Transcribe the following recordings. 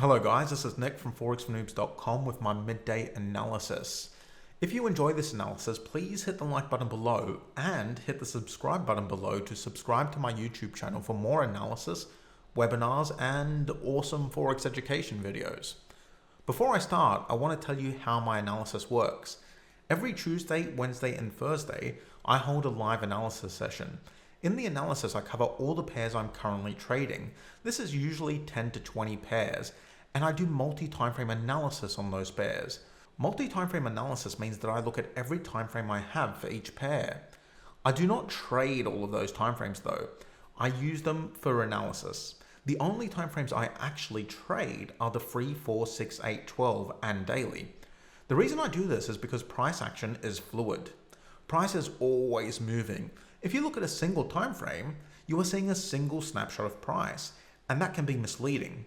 Hello guys, this is Nick from forexfornoobs.com with my midday analysis. If you enjoy this analysis, please hit the like button below and hit the subscribe button below to subscribe to my YouTube channel for more analysis, webinars, and awesome Forex education videos. Before I start, I want to tell you how my analysis works. Every Tuesday, Wednesday, and Thursday, I hold a live analysis session. In the analysis, I cover all the pairs I'm currently trading. This is usually 10 to 20 pairs, and I do multi-timeframe analysis on those pairs. Multi-timeframe analysis means that I look at every timeframe I have for each pair. I do not trade all of those timeframes though. I use them for analysis. The only timeframes I actually trade are the 3, 4, 6, 8, 12, and daily. The reason I do this is because price action is fluid. Price is always moving. If you look at a single time frame, you are seeing a single snapshot of price, and that can be misleading.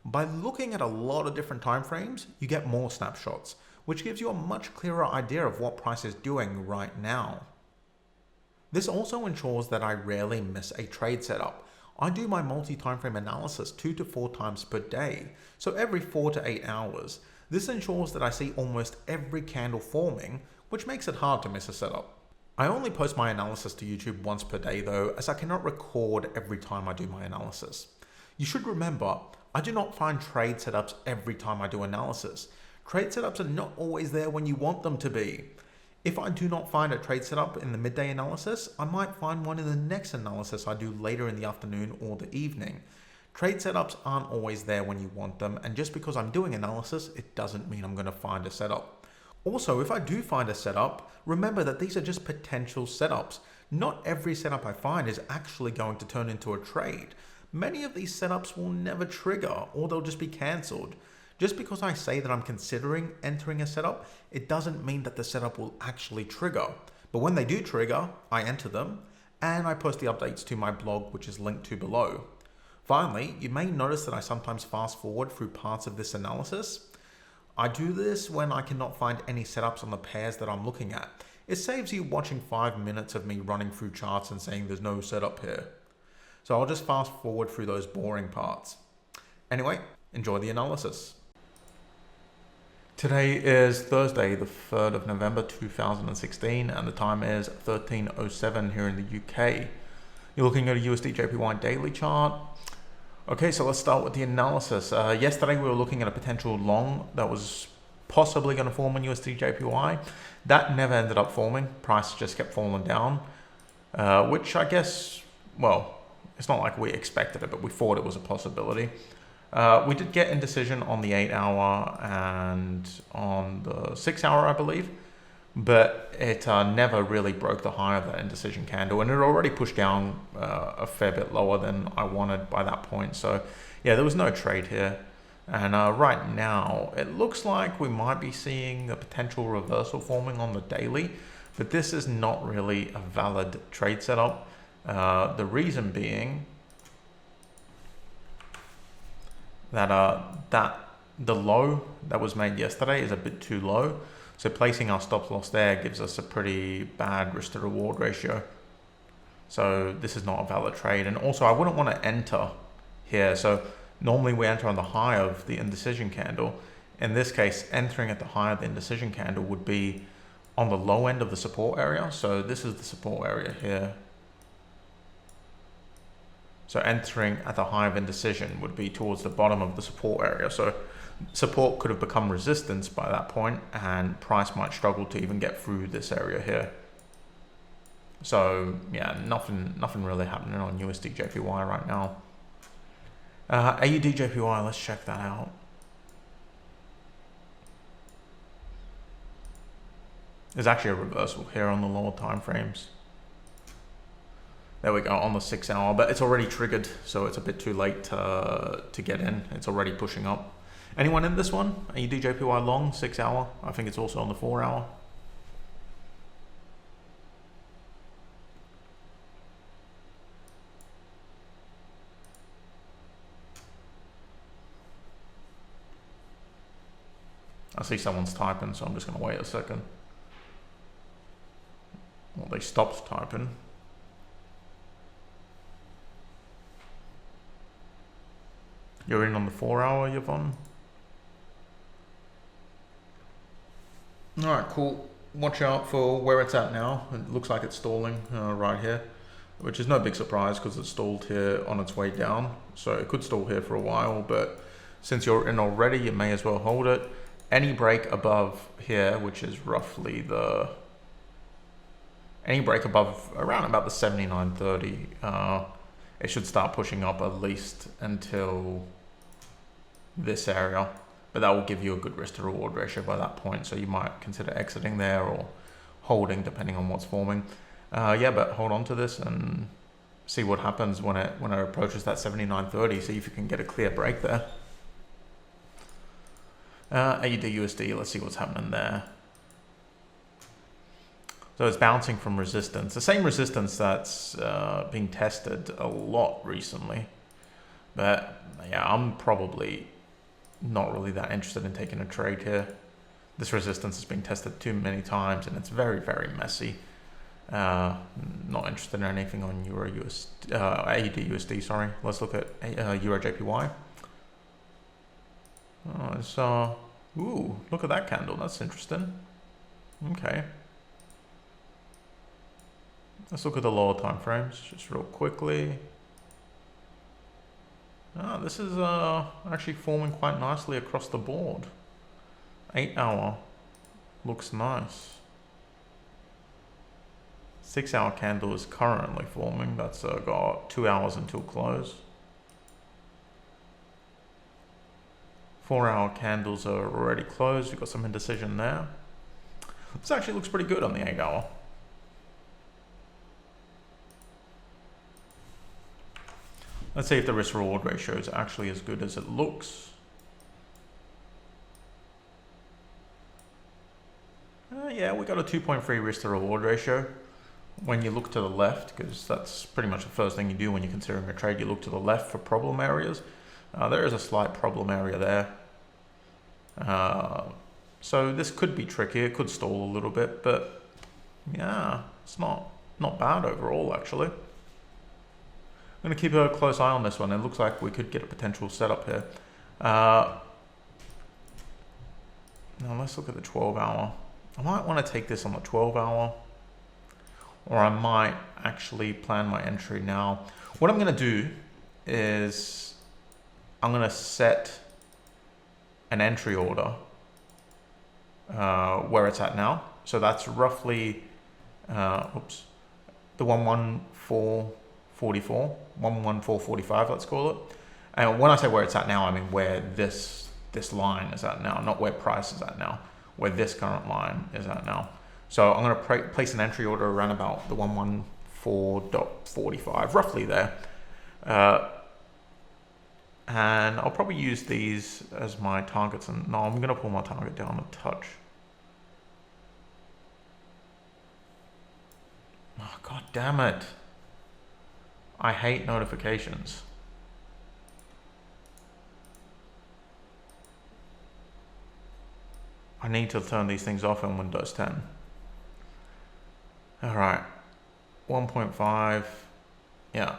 By looking at a lot of different time frames, you get more snapshots, which gives you a much clearer idea of what price is doing right now. This also ensures that I rarely miss a trade setup. I do my multi-time frame analysis 2 to 4 times per day, so every 4 to 8 hours. This ensures that I see almost every candle forming, which makes it hard to miss a setup. I only post my analysis to YouTube once per day though, as I cannot record every time I do my analysis. You should remember, I do not find trade setups every time I do analysis. Trade setups are not always there when you want them to be. If I do not find a trade setup in the midday analysis, I might find one in the next analysis I do later in the afternoon or the evening. Trade setups aren't always there when you want them, and just because I'm doing analysis, it doesn't mean I'm going to find a setup. Also, if I do find a setup, remember that these are just potential setups. Not every setup I find is actually going to turn into a trade. Many of these setups will never trigger, or they'll just be cancelled. Just because I say that I'm considering entering a setup, it doesn't mean that the setup will actually trigger. But when they do trigger, I enter them, and I post the updates to my blog, which is linked to below. Finally, you may notice that I sometimes fast forward through parts of this analysis. I do this when I cannot find any setups on the pairs that I'm looking at. It saves you watching 5 minutes of me running through charts and saying there's no setup here. So I'll just fast forward through those boring parts. Anyway, enjoy the analysis. Today is Thursday, the 3rd of November 2016, and the time is 13:07 here in the UK. You're looking at a USD JPY daily chart. Okay, so let's start with the analysis. Yesterday we were looking at a potential long that was possibly going to form in USD JPY. That never ended up forming. Price just kept falling down, which I guess, well, it's not like we expected it, but we thought it was a possibility. We did get indecision on the 8 hour and on the 6 hour, I believe, but it never really broke the high of that indecision candle, and it already pushed down a fair bit lower than I wanted by that point. So yeah, there was no trade here, and right now it looks like we might be seeing a potential reversal forming on the daily, but this is not really a valid trade setup. The reason being that the low that was made yesterday is a bit too low. So placing our stop loss there gives us a pretty bad risk to reward ratio. So this is not a valid trade. And also I wouldn't want to enter here. So normally we enter on the high of the indecision candle. In this case, entering at the high of the indecision candle would be on the low end of the support area. So this is the support area here. So entering at the high of indecision would be towards the bottom of the support area. So support could have become resistance by that point, and price might struggle to even get through this area here. So yeah, nothing really happening on USD JPY right now. AUD JPY, let's check that out. There's actually a reversal here on the lower time frames. There we go, on the 6 hour, but it's already triggered, so it's a bit too late to get in. It's already pushing up. Anyone in this one? AUD JPY long, 6 hour. I think it's also on the 4 hour. I see someone's typing, so I'm just going to wait a second. Well, they stopped typing. You're in on the 4 hour, Yvonne? Alright, cool. Watch out for where it's at now. It looks like it's stalling right here, which is no big surprise because it's stalled here on its way down. So it could stall here for a while, but since you're in already, you may as well hold it. Any break above here, which is roughly any break above around about the 79.30, it should start pushing up at least until this area. But that will give you a good risk to reward ratio by that point. So you might consider exiting there or holding depending on what's forming. Yeah, but hold on to this and see what happens when it approaches that 79.30. See if you can get a clear break there. AUD USD, let's see what's happening there. So it's bouncing from resistance, the same resistance that's being tested a lot recently. But yeah, I'm probably not really that interested in taking a trade here. This resistance has been tested too many times and it's very, very messy. Not interested in anything on AUD USD, sorry. Let's look at Euro JPY. Oh, it's ooh, look at that candle, that's interesting. Okay. Let's look at the lower time frames just real quickly. This is actually forming quite nicely across the board. 8 hour looks nice. 6 hour candle is currently forming. That's got 2 hours until close. 4 hour candles are already closed. We've got some indecision there. This actually looks pretty good on the 8 hour. Let's see if the risk reward ratio is actually as good as it looks. Yeah, we got a 2.3 risk to reward ratio. When you look to the left, because that's pretty much the first thing you do when you're considering a trade, you look to the left for problem areas. There is a slight problem area there. So this could be tricky. It could stall a little bit, but yeah, it's not bad overall actually. I'm going to keep a close eye on this one. It looks like we could get a potential setup here. Now let's look at the 12 hour. I might want to take this on the 12 hour, or I might actually plan my entry now. What I'm going to do is I'm going to set an entry order where it's at now. So that's roughly, the 114.44, 114.45, let's call it. And when I say where it's at now, I mean where this line is at now, not where price is at now, where this current line is at now. So I'm going to place an entry order around about the 114.45, roughly there. And I'll probably use these as my targets. And no, I'm going to pull my target down a touch. Oh, God damn it. I hate notifications. I need to turn these things off in Windows 10. All right, 1.5, yeah.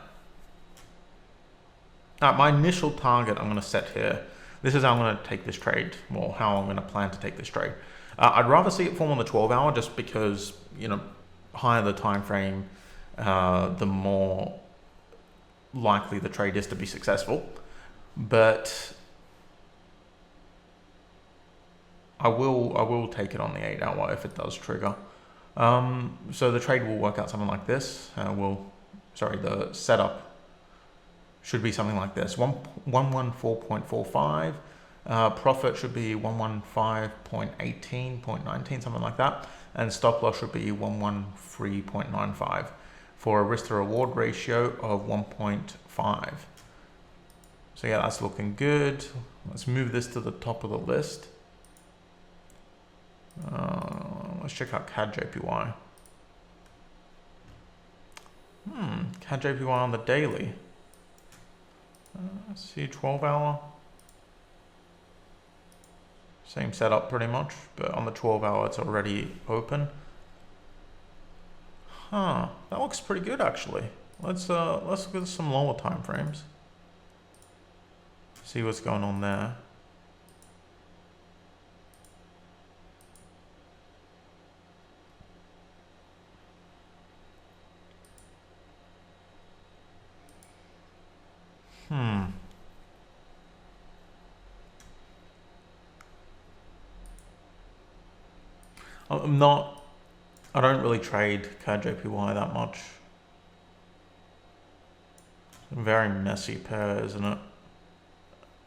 My initial target I'm going to set here. This is how I'm going to take this trade, or how I'm going to plan to take this trade. I'd rather see it form on the 12 hour just because, you know, higher the time frame, the more likely the trade is to be successful. But I will take it on the 8 hour if it does trigger. So the trade will work out something like this. The setup should be something like this: 114.45. Profit should be 115.18, 0.19, something like that, and stop loss should be 113.95 for a risk to reward ratio of 1.5. So yeah, that's looking good. Let's move this to the top of the list. Let's check out CAD JPY. CAD JPY on the daily. Let's see, 12 hour. Same setup pretty much, but on the 12 hour it's already open. That looks pretty good actually. Let's look at some lower time frames. See what's going on there. I don't really trade CAD JPY that much. Very messy pair, isn't it?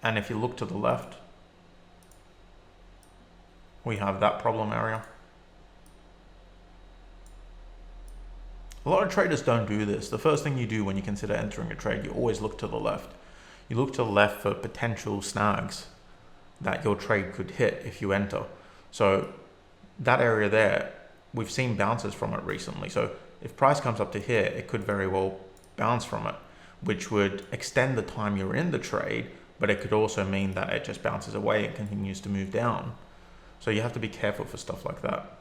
And if you look to the left, we have that problem area. A lot of traders don't do this. The first thing you do when you consider entering a trade, you always look to the left. You look to the left for potential snags that your trade could hit if you enter. So that area there, we've seen bounces from it recently. So if price comes up to here, it could very well bounce from it, which would extend the time you're in the trade, but it could also mean that it just bounces away and continues to move down. So you have to be careful for stuff like that.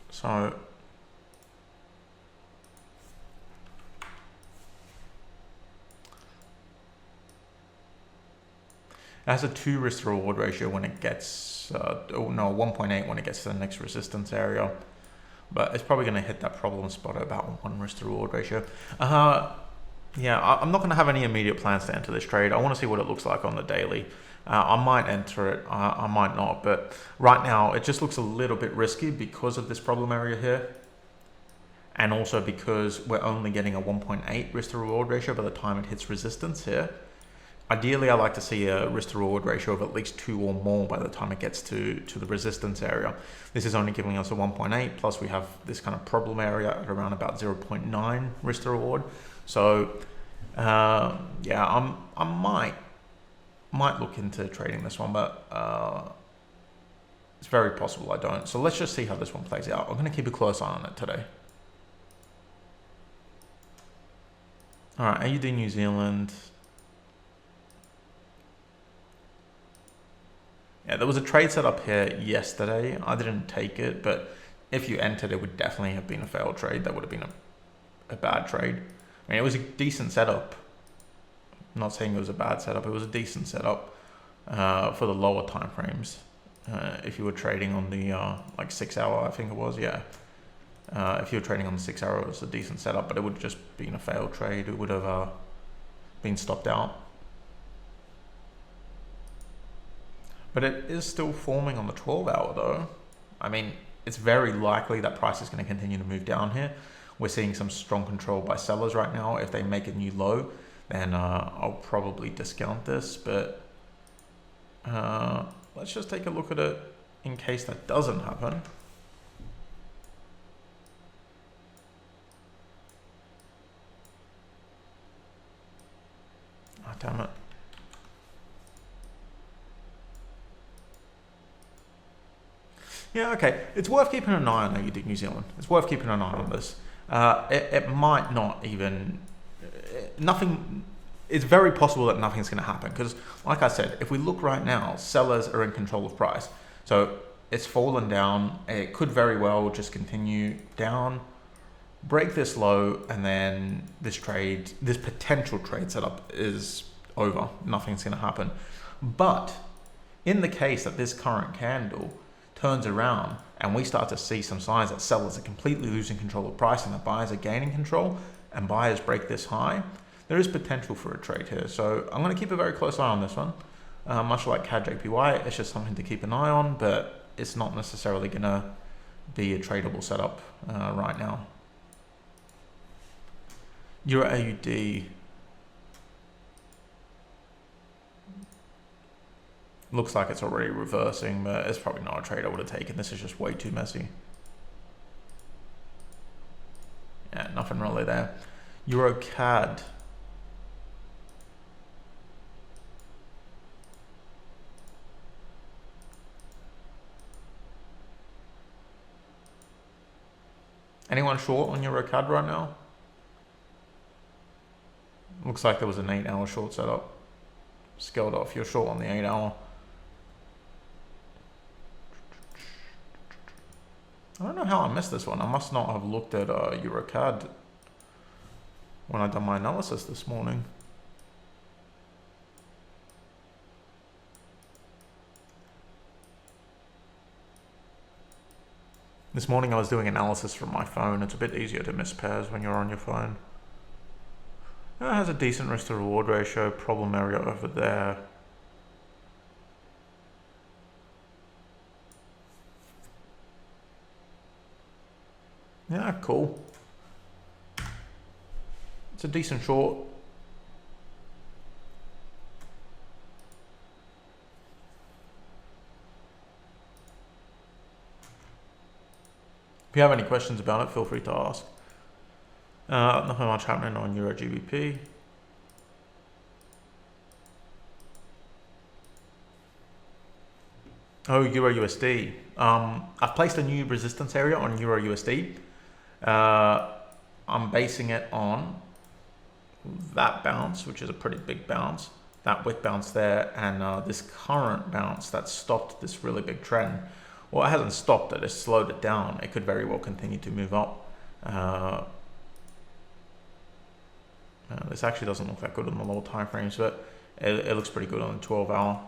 So it has a 2 risk to reward ratio when it gets, 1.8 when it gets to the next resistance area. But it's probably going to hit that problem spot at about 1 risk to reward ratio. Yeah, I'm not going to have any immediate plans to enter this trade. I want to see what it looks like on the daily. I might enter it, I might not, but right now it just looks a little bit risky because of this problem area here. And also because we're only getting a 1.8 risk to reward ratio by the time it hits resistance here. Ideally, I like to see a risk to reward ratio of at least 2 or more by the time it gets to the resistance area. This is only giving us a 1.8, plus we have this kind of problem area at around about 0.9 risk to reward. So yeah, I might look into trading this one, but it's very possible I don't. So let's just see how this one plays out. I'm going to keep a close eye on it today. All right, AUD New Zealand. Yeah, there was a trade set up here yesterday. I didn't take it, but if you entered, it would definitely have been a failed trade. That would have been a bad trade. I mean, it was a decent setup. I'm not saying it was a bad setup. It was a decent setup for the lower time frames. If you were trading on the like 6 hour, I think it was, yeah. If you were trading on the 6 hour, it was a decent setup, but it would have just been a failed trade. It would have been stopped out. But it is still forming on the 12 hour though. I mean, it's very likely that price is going to continue to move down here. We're seeing some strong control by sellers right now. If they make a new low, then I'll probably discount this. But let's just take a look at it in case that doesn't happen. Oh, damn it. Yeah, okay. It's worth keeping an eye on AUD New Zealand. It's worth keeping an eye on this. It might not even... Nothing... It's very possible that nothing's going to happen because, like I said, if we look right now, sellers are in control of price. So it's fallen down. It could very well just continue down, break this low, and then this potential trade setup is over. Nothing's going to happen. But in the case that this current candle turns around and we start to see some signs that sellers are completely losing control of price and that buyers are gaining control and buyers break this high, there is potential for a trade here. So I'm going to keep a very close eye on this one. Much like CAD JPY, it's just something to keep an eye on, but it's not necessarily going to be a tradable setup right now. EUR AUD. Looks like it's already reversing, but it's probably not a trade I would have taken. This is just way too messy. Yeah, nothing really there. Euro CAD. Anyone short on Euro CAD right now? Looks like there was an 8 hour short setup. Scaled off. You're short on the 8 hour. I don't know how I missed this one. I must not have looked at EUR CAD when I done my analysis this morning. This morning I was doing analysis from my phone. It's a bit easier to miss pairs when you're on your phone. It has a decent risk to reward ratio, problem area over there. Yeah, cool. It's a decent short. If you have any questions about it, feel free to ask. Nothing much happening on Euro GBP. Oh, Euro USD. I've placed a new resistance area on Euro USD. I'm basing it on that bounce, which is a pretty big bounce, that wick bounce there, and this current bounce that stopped this really big trend. Well, it hasn't stopped it, it's slowed it down. It could very well continue to move up. This actually doesn't look that good on the lower time frames, but it looks pretty good on the 12-hour.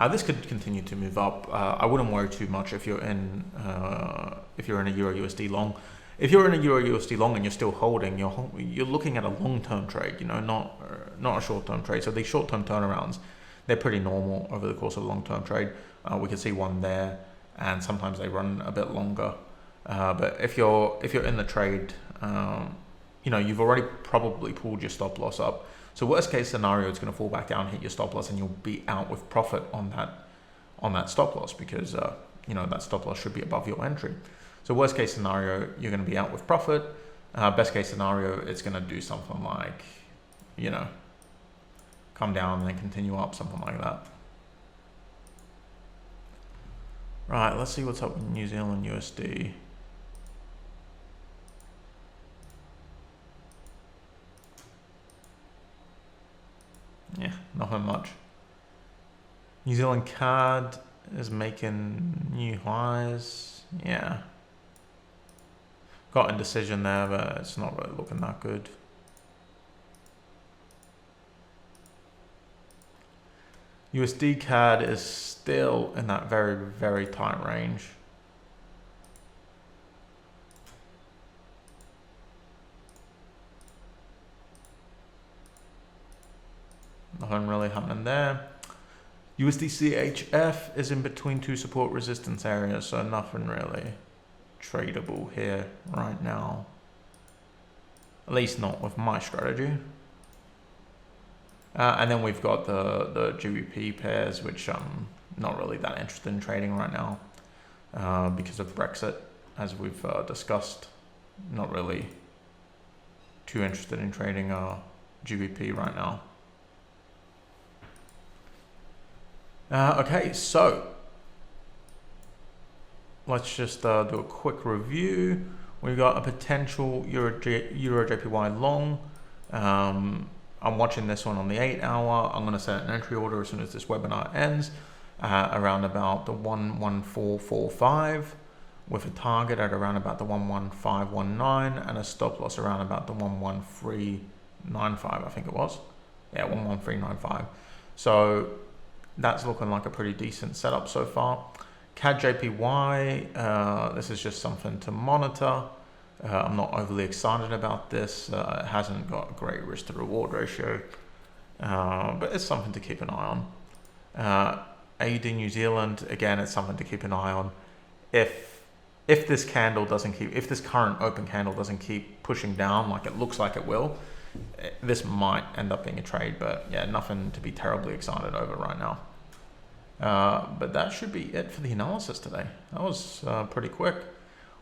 This could continue to move up. I wouldn't worry too much if you're in a Euro USD long. If you're in a Euro USD long and you're still holding, you're looking at a long-term trade, you know, not a short-term trade. So these short-term turnarounds, they're pretty normal over the course of a long-term trade. We can see one there, and sometimes they run a bit longer. But if you're in the trade, you know, you've already probably pulled your stop loss up. So worst case scenario, it's going to fall back down, hit your stop loss, and you'll be out with profit on that stop loss, because you know, that stop loss should be above your entry. So worst case scenario, you're going to be out with profit. Best case scenario, it's going to do something like, you know, come down and then continue up, something like that. Right, let's see what's up with New Zealand USD. Yeah, nothing much. New Zealand CAD is making new highs. Yeah. Got indecision there, but it's not really looking that good. USD CAD is still in that very, very tight range. Nothing really happening there. USD CHF is in between two support resistance areas, so nothing really tradable here right now. At least not with my strategy. And then we've got the GBP pairs, which I'm not really that interested in trading right now because of Brexit, as we've discussed. Not really too interested in trading GBP right now. Okay, so let's just do a quick review. We've got a potential Euro JPY long. I'm watching this one on the 8-hour. I'm going to set an entry order as soon as this webinar ends, around about the 11445, with a target at around about the 11519 and a stop loss around about the 11395, I think it was. Yeah, 11395. So that's looking like a pretty decent setup so far. CAD JPY, this is just something to monitor. I'm not overly excited about this. It hasn't got a great risk to reward ratio, but it's something to keep an eye on. AUD New Zealand, again, it's something to keep an eye on. If this candle doesn't keep, if this current open candle doesn't keep pushing down like it looks like it will, this might end up being a trade, but yeah, nothing to be terribly excited over right now. But that should be it for the analysis today. That was pretty quick.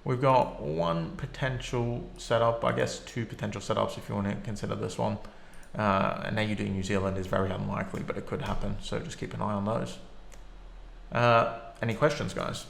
We've got one potential setup, I guess two potential setups if you want to consider this one. And AUD New Zealand is very unlikely, but it could happen, so just keep an eye on those. Any questions, guys?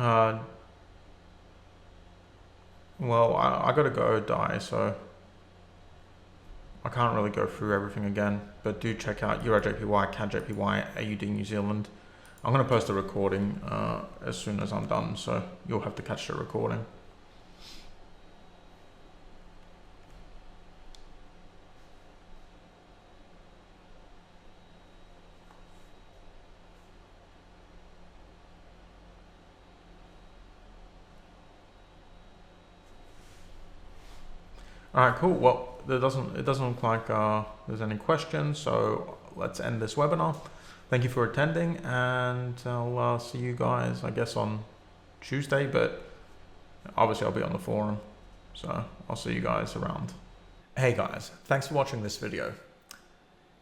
Well, I gotta go die, so I can't really go through everything again, but do check out EUR JPY, CAD JPY, AUD New Zealand. I'm going to post a recording as soon as I'm done, so you'll have to catch the recording. Alright, cool. Well, it doesn't look like there's any questions, so let's end this webinar. Thank you for attending, and I'll see you guys, I guess, on Tuesday, but obviously I'll be on the forum, so I'll see you guys around. Hey guys, thanks for watching this video.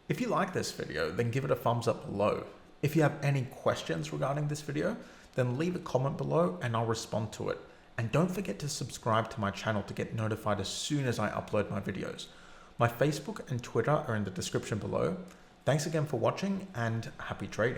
If you like this video, then give it a thumbs up below. If you have any questions regarding this video, then leave a comment below and I'll respond to it. And don't forget to subscribe to my channel to get notified as soon as I upload my videos. My Facebook and Twitter are in the description below. Thanks again for watching and happy trading.